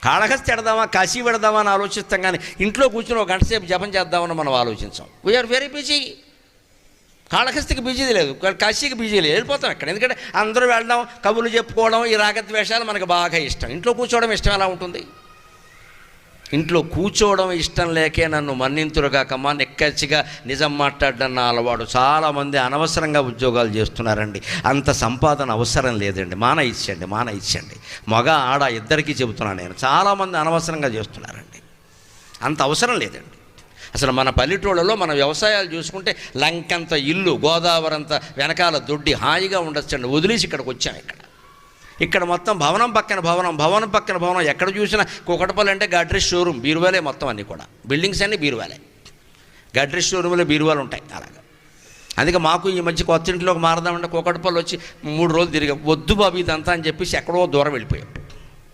కాళహస్తి ఎడదామా, కాశీ పెడదామా అని ఆలోచిస్తాం, కానీ ఇంట్లో కూర్చొని ఒక గంట సేపు జపం చేద్దామని మనం ఆలోచించాం. We are very busy. కాళహస్తికి బిజీ లేదు, కాశీకి బిజీ లేదు, వెళ్ళిపోతాం ఇక్కడ. ఎందుకంటే అందరూ వెళ్ళడం, కబుర్లు చెప్పుకోవడం, ఈ రాగద్వేషాలు మనకు బాగా ఇష్టం. ఇంట్లో కూర్చోవడం ఇష్టం ఎలా ఉంటుంది? ఇంట్లో కూర్చోవడం ఇష్టం లేకే నన్ను మన్నింతురుగాకమ్మా నిక్కచ్చిగా నిజం మాట్లాడడం నా అలవాడు. చాలామంది అనవసరంగా ఉద్యోగాలు చేస్తున్నారండి. అంత సంపాదన అవసరం లేదండి. మానేయించండి. మగ ఆడ ఇద్దరికీ చెబుతున్నాను నేను. చాలామంది అనవసరంగా చేస్తున్నారండి. అంత అవసరం లేదండి. అసలు మన పల్లెటూళ్ళలో మన వ్యవసాయాలు చూసుకుంటే లంకంత ఇల్లు, గోదావరి అంత వెనకాల దొడ్డి హాయిగా ఉండొచ్చండి. వదిలేసి ఇక్కడికి వచ్చాం. ఇక్కడ మొత్తం భవనం పక్కన భవనం, ఎక్కడ చూసినా కూకటపల్లి అంటే గాడ్రేజ్ షోరూమ్, బీరువాలే మొత్తం అన్నీ కూడా. బిల్డింగ్స్ అన్నీ బీరువాలే, గాడ్రేజ్ షోరూంలో బీరువాలు ఉంటాయి అలాగా. అందుకే మాకు ఈ మధ్య కొత్త ఇంట్లోకి మారదామంటే కూకటపల్లి వచ్చి 3 రోజులు తిరిగాం. వద్దు బాబు ఇదంతా అని చెప్పేసి ఎక్కడో దూరం వెళ్ళిపోయాం.